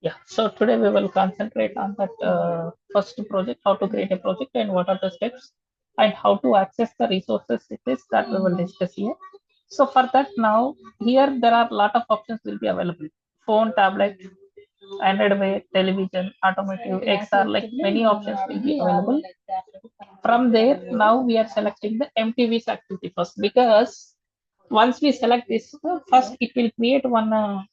Yeah, so today we will concentrate on that first project, how to create a project and what are the steps and how to access the resources it is that we will discuss here. So for that now, here there are a lot of options will be available. Phone, tablet, Android Wear, television, automotive, XR, like many options will be available. From there, now we are selecting the MTV's activity first because once we select this, first it will create one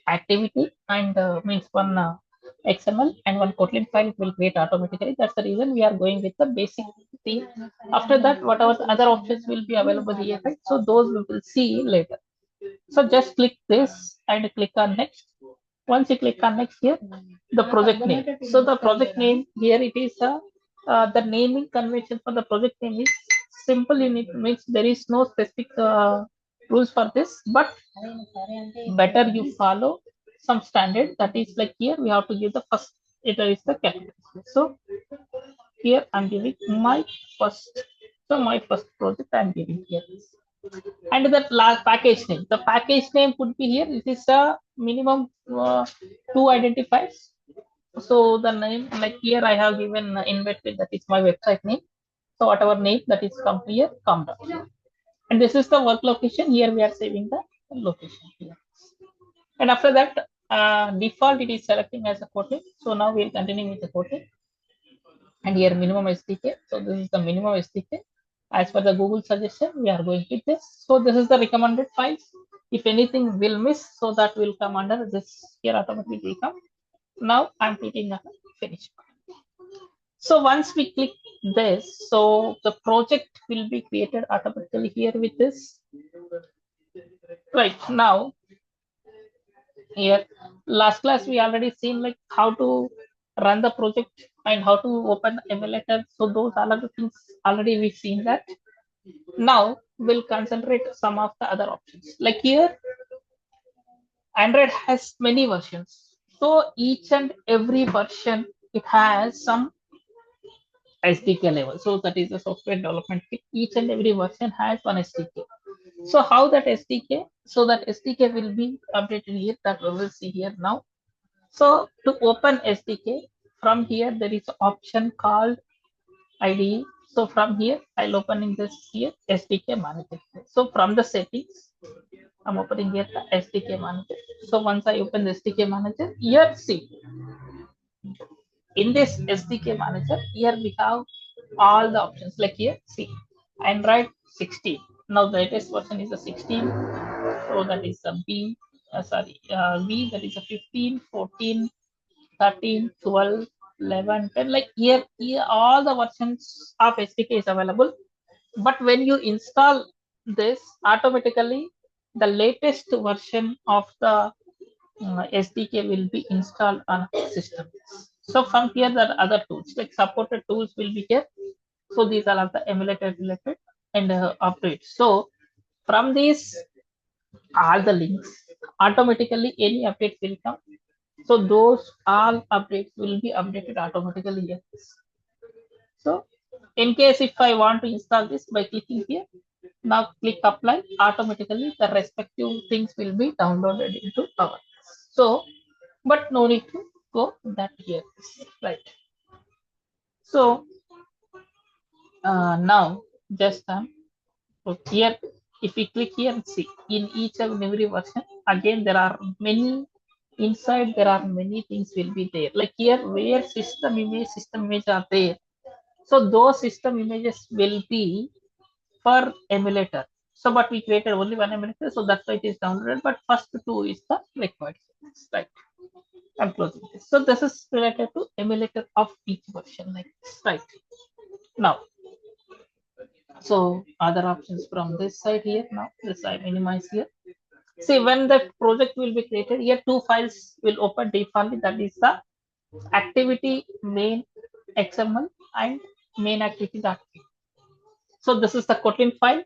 activity and means one XML and one Kotlin file it will create automatically. That's the reason we are going with the basic thing. After that, whatever other options will be available here, right? So those we will see later. So just click this and click on next. Once you click on next here, the project name. So the project name here it is the naming convention for the project name is simple in it means there is no specific rules for this, but better you follow some standard that is like here we have to give the first it is the capital. So here I'm giving my first so my first project I'm giving here and the last package name. The package name could be here. It is a minimum two identifiers. So the name like here I have given inventory that is my website name. So whatever name that is come here, come down. And this is the work location. Here we are saving the location here. And after that, default it is selecting as a Kotlin. So now we'll continue with the Kotlin. And here minimum SDK. So this is the minimum SDK. As per the Google suggestion, we are going with this. So this is the recommended files. If anything will miss, so that will come under this here automatically will come. Now I'm clicking on finish. So once we click this, so the project will be created automatically here with this. Right now, here last class we already seen like how to run the project and how to open the emulator. So those all of the things already we've seen that. Now we'll concentrate some of the other options. Like here, Android has many versions. So each and every version it has some SDK level. So that is the software development kit. Each and every version has one SDK. So how that SDK? So that SDK will be updated here that we will see here now. So to open SDK, from here there is an option called IDE. So from here, I'll open in this here SDK manager. So from the settings, I'm opening here the SDK manager. So once I open the SDK manager, here see in this SDK manager, here we have all the options like here see Android 16. Now the latest version is the 16. So that is a B, V that is a 15, 14, 13, 12, 11, 10. Like here all the versions of SDK is available. But when you install this, automatically the latest version of the SDK will be installed on system. So from here, there are other tools like supported tools will be here. So these are the emulator related and updates. So from these, all the links automatically any update will come. So those all updates will be updated automatically here. So in case if I want to install this by clicking here, now click apply, automatically the respective things will be downloaded into our. So, but no need to go that here, right? So now just so here, if we click here and see in each and every version, again there are many inside there are many things will be there. Like here where system image are there. So those system images will be for emulator. So but we created only one emulator, so that's why it is downloaded. But first two is the required. Right. I'm closing this. So this is related to emulator of each version like this. Right. Now, so other options from this side here. Now this I minimize here. See when the project will be created, here two files will open defaultly. That is the activity main XML and main activity.kt. So this is the Kotlin file.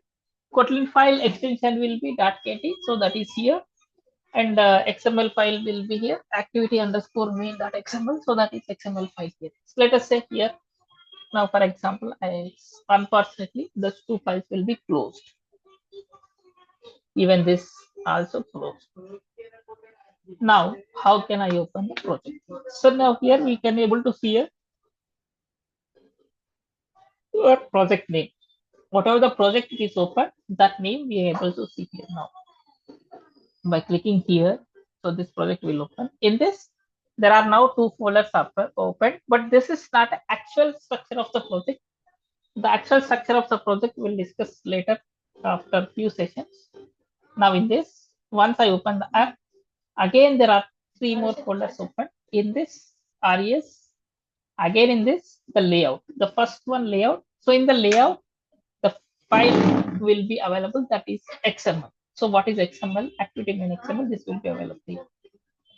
Kotlin file extension will be .kt. So that is here. And XML file will be here. Activity underscore main.xml. So that is XML file here. So let us say here. Now, for example, unfortunately, those two files will be closed. Even this also closed. Now, how can I open the project? So now here we can able to see a project name. Whatever the project is open, that name we are able to see here now by clicking here. So this project will open. In this, there are now two folders open, but this is not the actual structure of the project. The actual structure of the project we'll discuss later after few sessions. Now in this, once I open the app, again there are three more folders open. In this RES, again in this the layout. The first one layout. So in the layout, the file will be available, that is XML. So what is XML? Activity in XML. This will be available here.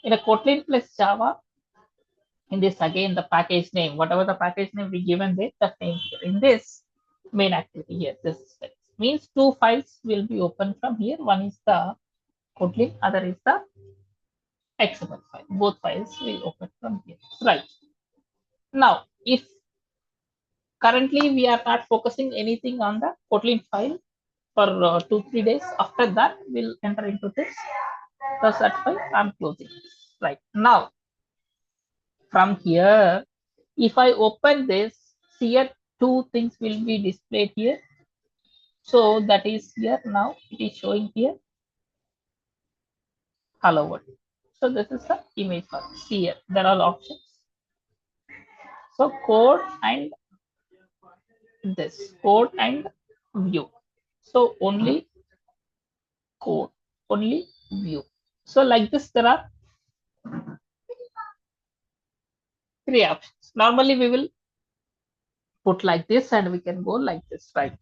In a Kotlin plus Java, in this again the package name, whatever the package name we given there, that name here. In this main activity here, this means two files will be open from here. One is the Kotlin, other is the XML file. Both files will open from here. Right. Now, if currently we are not focusing anything on the Kotlin file for 2-3 days, after that we'll enter into this. Thus that file I'm closing. Right. Now, from here, if I open this, here two things will be displayed here. So that is here now it is showing here hello world. So this is the image file. Here there are options. So code and this code and view. So only code, only view. So like this, there are three options. Normally we will put like this and we can go like this, right?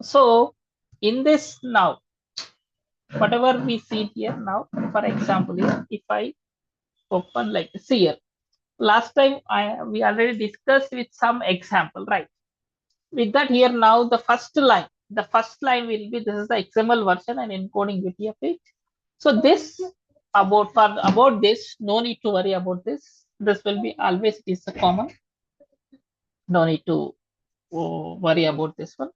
So in this now, whatever we see here now, for example, here, if I open like this here, last time we already discussed with some example, right? With that here now, the first line will be, this is the XML version and encoding with it. So this about this, no need to worry about this. This will be always, it is a common. No need to worry about this one.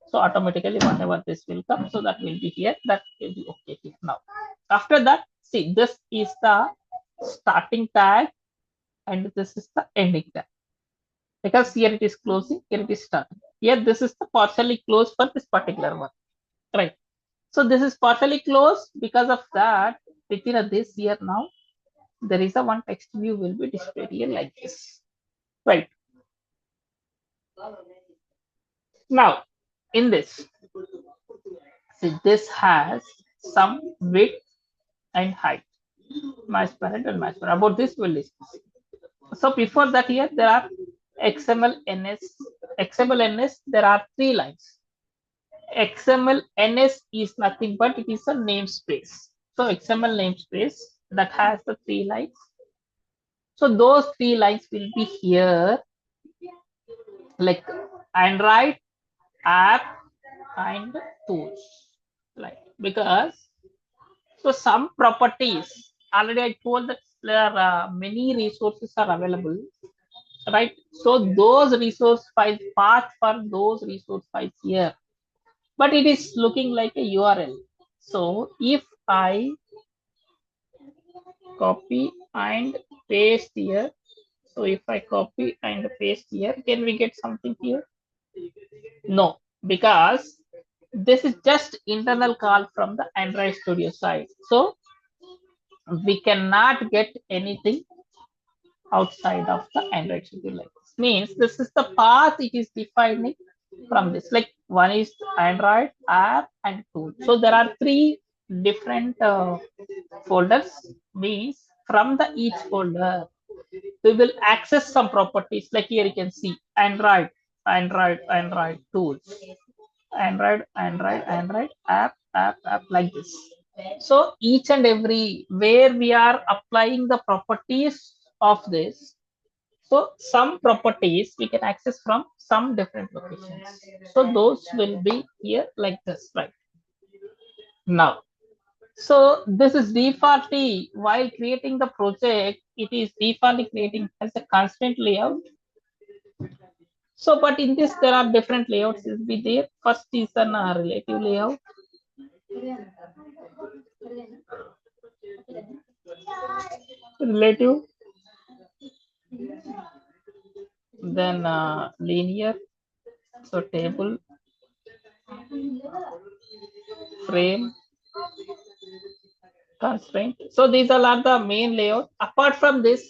So automatically whatever this will come, so that will be here. That will be okay here now. After that, see, this is the starting tag and this is the ending tag. Because here it is closing, here it is starting. Here this is the partially closed for this particular one, right? So this is partially closed. Because of that, within this here now, there is a one text view will be displayed here like this, right? Now in this, see, this has some width and height, match parent and match parent. About this we'll discuss. So before that, here there are XML NS, there are three lines. XML NS is nothing but it is a namespace. So XML namespace that has the three lines. So those three lines will be here, like Android app and tools, like, because so some properties already I told that there are many resources are available, right? So those resource files, path for those resource files here, but it is looking like a URL. So if I copy and paste here, so if I copy and paste here, can we get something here? No, because this is just internal call from the Android Studio side. So we cannot get anything outside of the Android Studio like this. Means this is the path it is defining from this. Like one is Android app and tool. So there are three different folders. Means from the each folder we will access some properties. Like here you can see Android tools, Android app like this. So each and every where we are applying the properties of this. So some properties we can access from some different locations. So those will be here like this, right? Now, so this is defaultly while creating the project, it is defaultly creating as a constant layout. So, but in this there are different layouts will be there. First is an relative layout. relative, then linear, so table, frame, constraint. So these all are the main layout. Apart from this,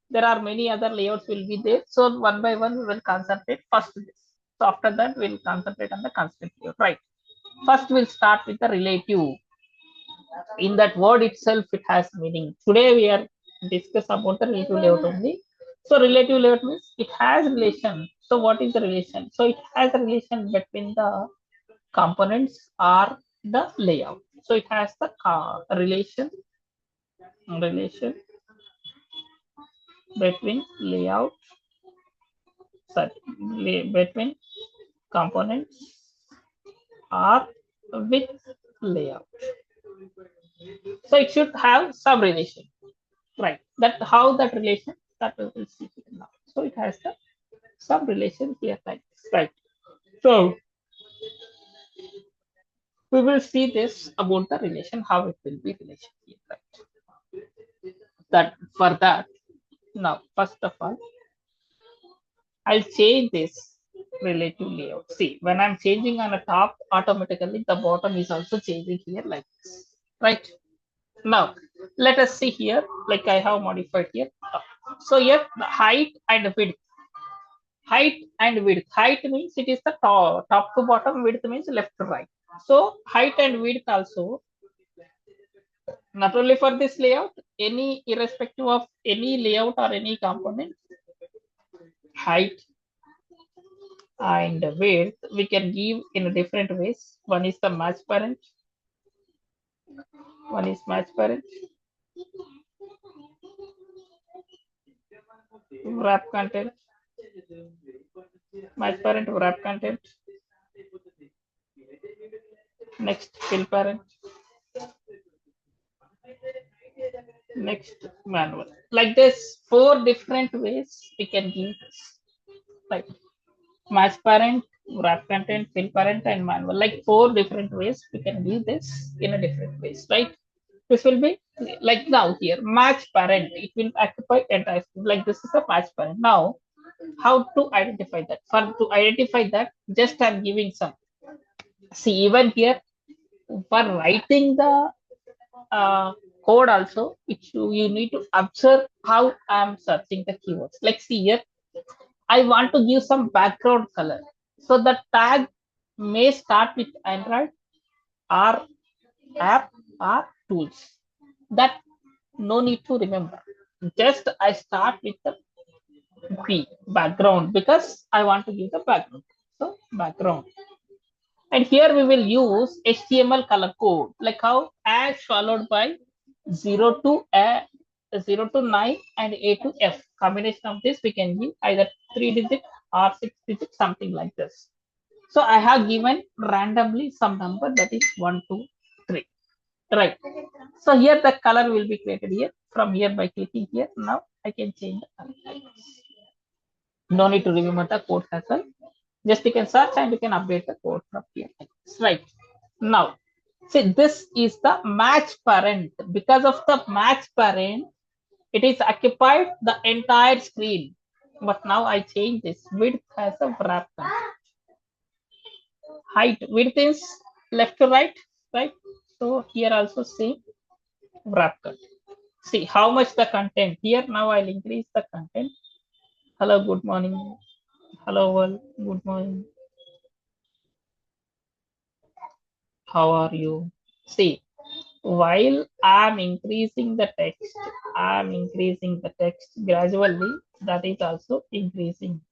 there are many other layouts will be there. So one by one, we will concentrate first this. So after that, we'll concentrate on the constraint layout. Right. First, we'll start with the relative. In that word itself, it has meaning. Today, we are discuss about the relative layout only. So relative layout means it has relation. So what is the relation? So it has a relation between the components or the layout. So it has the relation between layout, sorry, between components or with layout. So it should have some relation, right? That how that relation that we will see here now. So it has the some relation here like this, right? So we will see this about the relation, how it will be relation here, right? That for that, now first of all, I'll change this relative layout. See, when I'm changing on the top, automatically the bottom is also changing here like this, right? Now, let us see here, like I have modified here. So here, the height and width. Height and width. Height means it is the top to bottom, width means left to right. So height and width also, not only for this layout, any irrespective of any layout or any component, height and width we can give in different ways. One is the match parent, one is match parent, wrap content, match parent, wrap content, next fill parent, next manual. Like this, four different ways we can give this, like match parent, wrap content, fill parent, and manual. Like four different ways we can give this in a different ways, right? This will be like now here match parent. It will occupy entire screen. Like this is a match parent. Now, how to identify that? For to identify that, just I'm giving some. See, even here for writing the code also, you need to observe how I'm searching the keywords. Like see here, I want to give some background color. So the tag may start with Android or app or tools. That no need to remember. Just I start with the B background because I want to give the background. So background. And here we will use HTML color code, like how as followed by 0 to 0 to 9 and A to F. Combination of this we can give either 3-digit or 6-digit, something like this. So I have given randomly some number that is 1, 2, 3. Right. So here the color will be created here. From here by clicking here, now I can change the color. No need to remember the code as well. Just you can search and you can update the code from here. Right. Now, see, this is the match parent. Because of the match parent, it is occupied the entire screen. But now I change this. Width as a wrap content. Height, width is left to right, right? So here also same wrap content. See how much the content here. Now I'll increase the content. Hello, good morning. Hello, all. Good morning. How are you? See, while I'm increasing the text gradually, that is also increasing.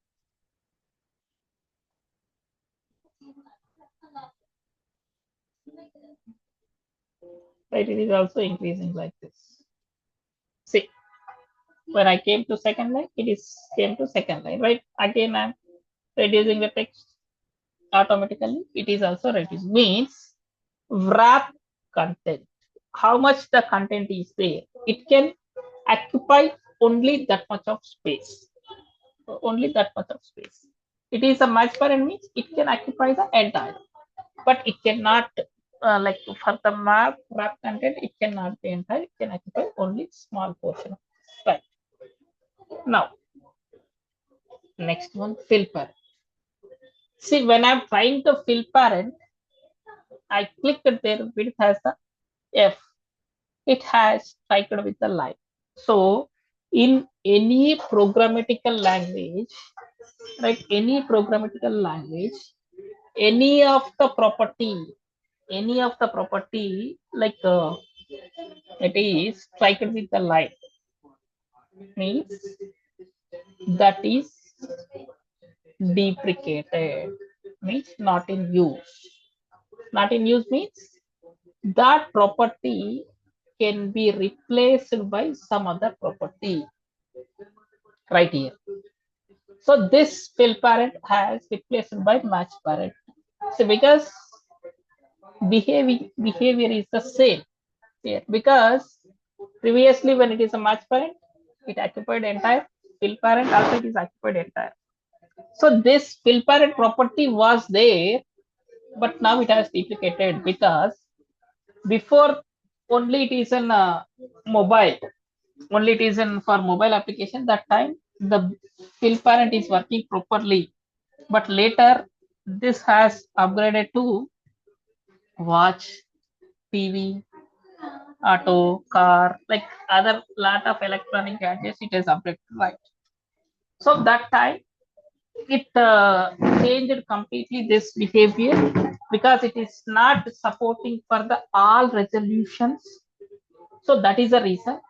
Right, it is also increasing like this. See, when I came to second line, it is came to second line, right? Again, I'm reducing the text automatically. It is also reduced. Means wrap content. How much the content is there? It can occupy only that much of space. Only that much of space. It is a match parent means it can occupy the entire, but it cannot like for the wrap content, it cannot be entire, it can occupy only small portion. Right. Now, next one, fill parent. See, when I'm trying to fill parent, I click it there, it has the F. It has typed with the line. So, in any programmatical language, right, any programmatical language, any of the property like it is typed with the line means that is deprecated, means not in use. Not in use means that property can be replaced by some other property right here. So this fill parent has replaced by match parent. So because behavior is the same here, because previously when it is a match parent, it occupied entire, fill parent also it is occupied entire. So this fill parent property was there, but now it has deprecated because before only it is in mobile, only it is in for mobile application. That time the fill parent is working properly, but later this has upgraded to watch, TV, auto, car, like other lot of electronic gadgets. It is upgraded, right? So that time it changed completely this behavior because it is not supporting for the all resolutions. So that is the reason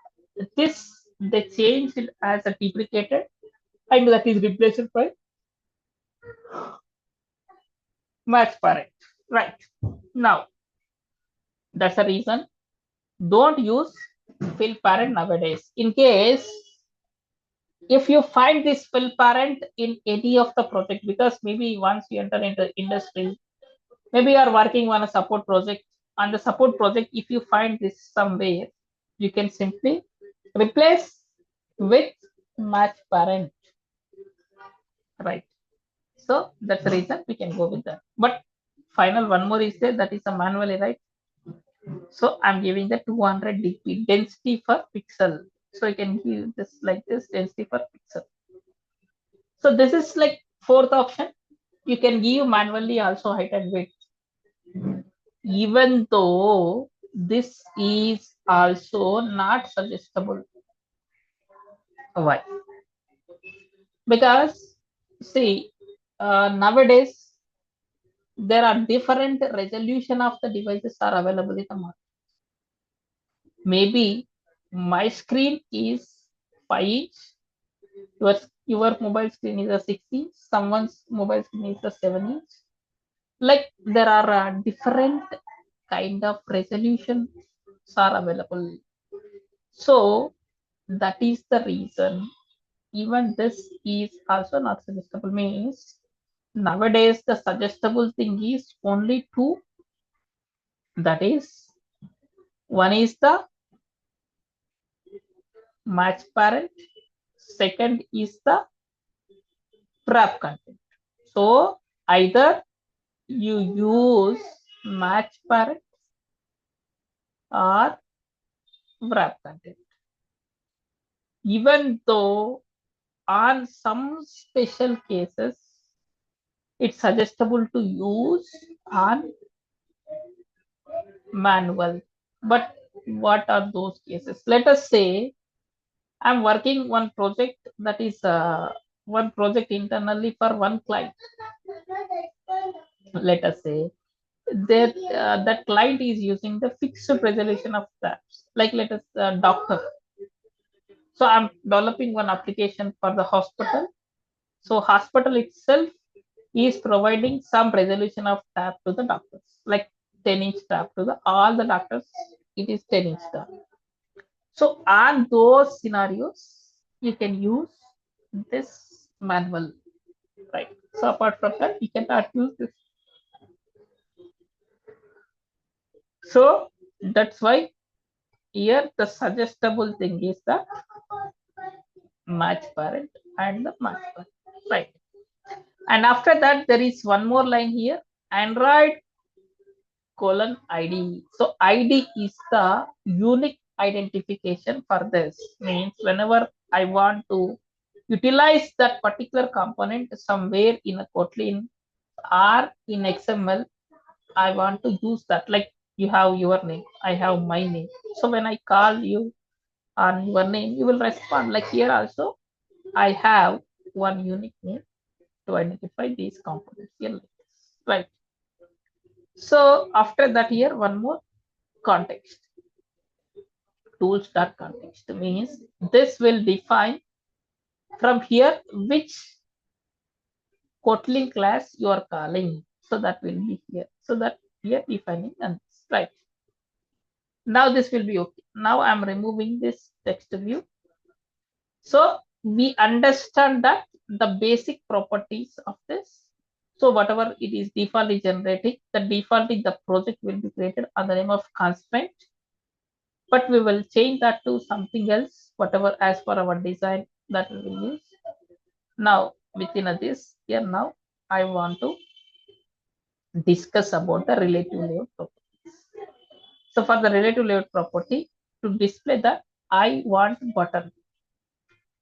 this they changed it as a deprecated and that is replaced by match parent. Right. Now that's the reason don't use fill parent nowadays. In case if you find this fill parent in any of the project, because maybe once you enter into industry, maybe you are working on a support project. On the support project, if you find this somewhere, you can simply replace with match parent, right? So that's the reason we can go with that. But final one more is there, that is a manually, right? So I'm giving the 200 dp density per pixel. So you can give this like this density per pixel. So this is like fourth option. You can give manually also height and width, even though this is also not suggestible. Why? Because see, nowadays there are different resolution of the devices are available in the market. Maybe my screen is 5 inch, your mobile screen is a 6 inch, someone's mobile screen is a 7 inch. Like there are different kind of resolutions are available. So that is the reason even this is also not suggestible, means nowadays the suggestible thing is only two, that is one is the match parent, second is the wrap content. So either you use match parent or wrap content, even though on some special cases it's suggestible to use on manual. But what are those cases? Let us say I'm working one project, that is one project internally for one client. Let us say that that client is using the fixed resolution of tabs, like let us doctor. So I'm developing one application for the hospital. So hospital itself is providing some resolution of tab to the doctors, like 10-inch tab to the all the doctors. It is 10-inch tab. So on those scenarios, you can use this manual, right? So apart from that, you cannot use this. So that's why here the suggestible thing is the match parent and the match parent, right? And after that, there is one more line here. Android colon ID. So ID is the unique identification for this. Means whenever I want to utilize that particular component somewhere in a Kotlin or in XML, I want to use that. Like you have your name, I have my name. So when I call you on your name, you will respond. Like here also, I have one unique name to identify these components here. Right. So after that, here one more context. Tools.context means this will define from here which Kotlin class you are calling. So that will be here. So that here defining and right. Now this will be okay. Now I'm removing this text view. So we understand that the basic properties of this. So whatever it is defaultly generating, the defaultly the project will be created on the name of constraint, but we will change that to something else, whatever as per our design that we will use. Now within this here, now I want to discuss about the relative layout properties. So for the relative layout property, to display that I want button,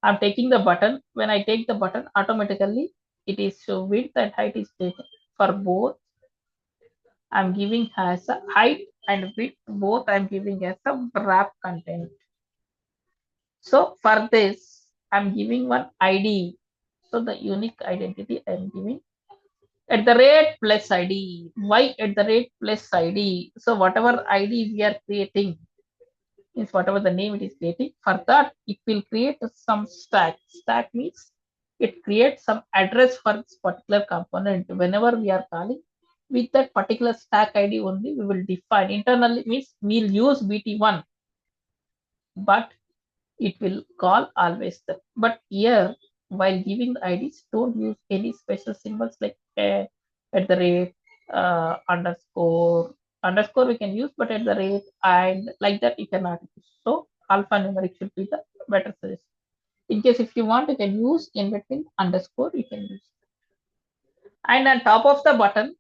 I'm taking the button. When I take the button, automatically it is show width and height is taken for both. I'm giving as a height and width both. I'm giving as a wrap content. So for this, I'm giving one ID. So the unique identity I'm giving at the rate plus ID. Why at the rate plus ID? So whatever ID we are creating, is whatever the name it is creating, for that it will create some stack. Stack means it creates some address for this particular component. Whenever we are calling with that particular stack ID only, we will define internally, means we'll use BT1, but it will call always that. But here, while giving the IDs, don't use any special symbols like at the rate, underscore. Underscore we can use, but at the rate and like that you cannot use. So alphanumeric should be the better suggestion. In case if you want, you can use in between underscore, you can use. And on top of the button,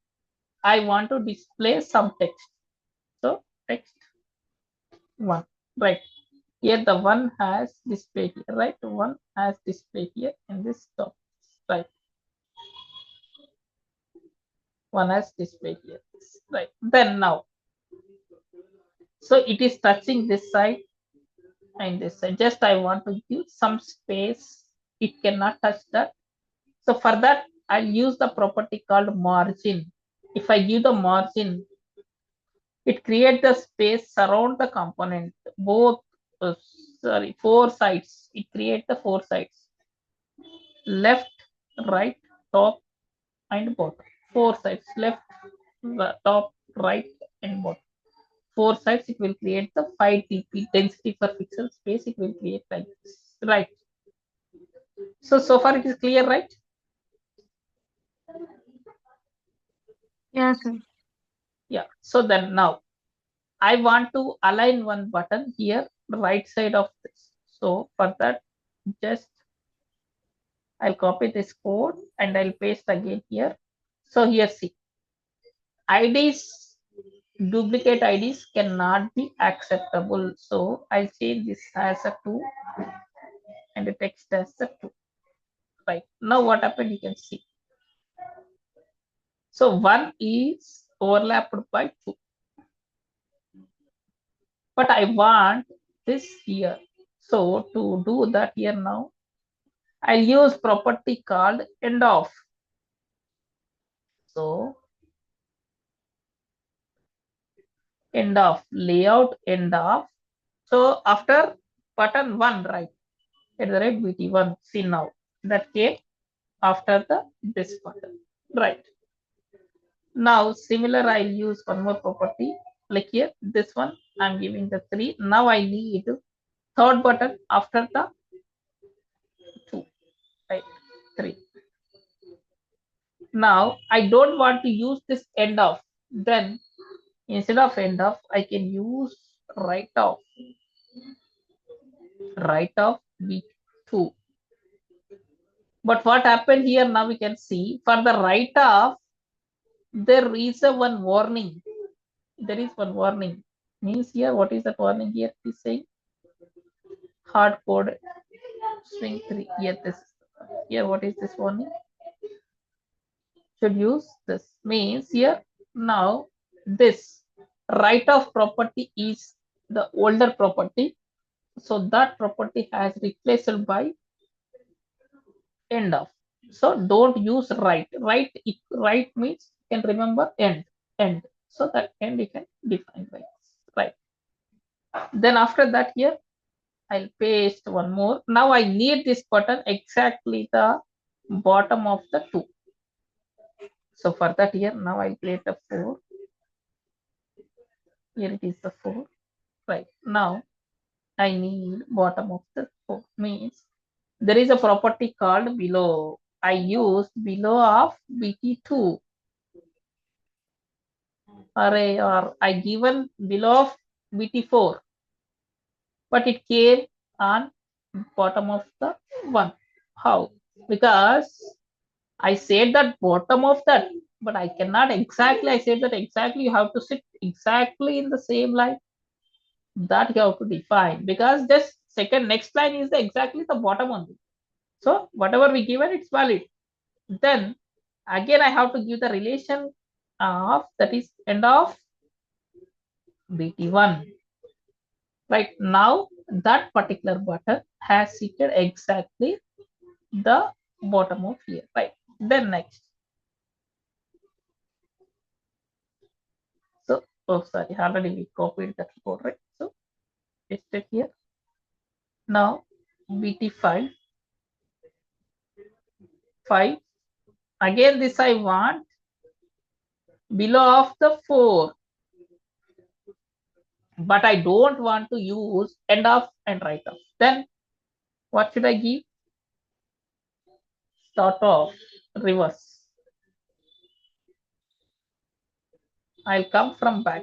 I want to display some text. So text one, right? Here the one has display here, right? One has display here in this top, right? One has display here, right? Then now, so it is touching this side and this side. Just I want to give some space. It cannot touch that. So for that, I'll use the property called margin. If I give the margin, it creates the space around the component, both, four sides. It creates the four sides, left, right, top, and bottom. Four sides, left, top, right, and bottom. Four sides, it will create the 5 dp density per pixel space. It will create like this, right? So far it is clear, right? Yeah, sir. Yeah. So then now I want to align one button here, right side of this. So for that, just I'll copy this code and I'll paste again here. So here, see, IDs, duplicate IDs cannot be acceptable. So I'll change this as a 2 and the text as a 2. Right. Now what happened, you can see. So 1 is overlapped by 2. But I want this here. So to do that here now, I'll use property called end of. So end of layout end of. So after button 1, right? At the rate BT1, see now that came after the this button, right? Now similar, I'll use one more property like here. This one I'm giving the 3. Now I need third button after the 2, right? 3. Now I don't want to use this end of. Then instead of end of, I can use right of. Right of B2. But what happened here now, we can see for the right of, there is a one warning. there is one warning. Means here, what is that warning here? It is saying hard code string 3. Here, this here, what is this warning? Should use this. Means here now this right of property is the older property. So that property has replaced by end of. So don't use right. Right means you can remember end. So that end you can define by right. Then after that here I'll paste one more. Now I need this button exactly the bottom of the two. So for that here now I'll create a 4. Here it is the 4. Right now I need bottom of the 4 means there is a property called below. I use below of BT2 array or I given below of BT4, but it came on bottom of the 1. How? Because I said that bottom of that, but I cannot exactly, I said that exactly you have to sit exactly in the same line that you have to define because this second next line is the exactly the bottom only. So whatever we given, it's valid. Then again, I have to give the relation of that is end of BT1. Right now, that particular button has seated exactly the bottom of here. Right. Then next. So, oh sorry, already we copied that code, right? So paste it here. Now BT5 5. Again, this I want below of the 4, but I don't want to use end of and right of. Then what should I give? Start of reverse. I'll come from back.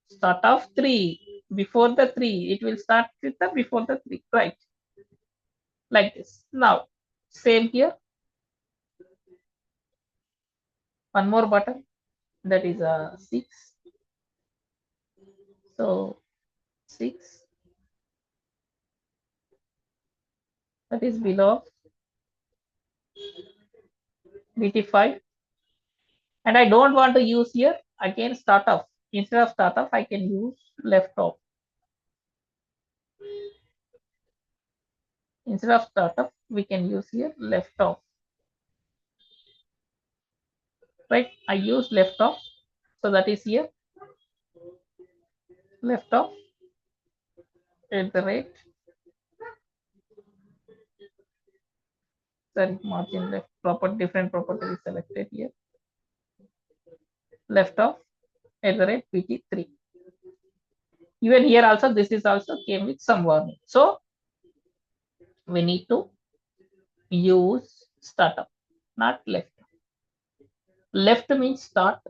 Start of 3. Before the 3, it will start with the before the 3. Right. Like this. Now, same here. One more button. That is a 6. So 6. That is below BT5. And I don't want to use here again start off. Instead of start off, I can use left off. Instead of start off, we can use here left off. Right? I use left off. So that is here left off at the rate. Sorry, margin left different property is selected here. Left off at the rate PT3. Even here also, this is also came with some warning. So we need to use startup, not left. Left means start,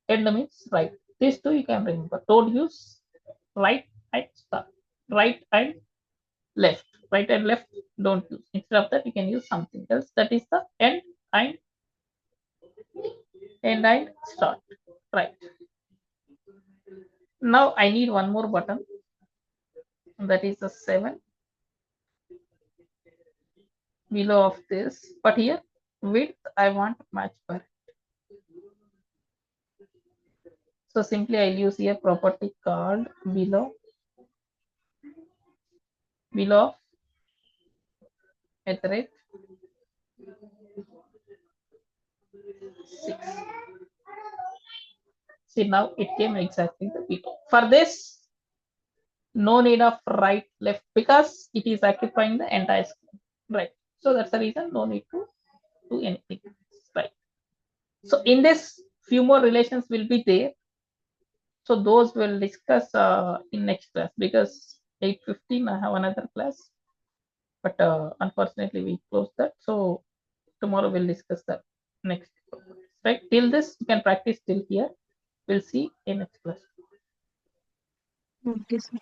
end means right. These two you can remember. Don't use right and start. Right and left. Right and left don't use. Instead of that, you can use something else. That is the end and start. Right. Now I need one more button. That is a 7 below of this. But here width I want match per. So simply I'll use here property called below at the rate 6. See now it came exactly the below. For this, no need of right left because it is occupying the entire screen. Right. So that's the reason no need to do anything. Right. So in this, few more relations will be there. So those will discuss in next class because 8:15 I have another class, but unfortunately we closed that. So tomorrow we'll discuss that next. Right. Till this you can practice till here. We'll see in next class. Okay, sir.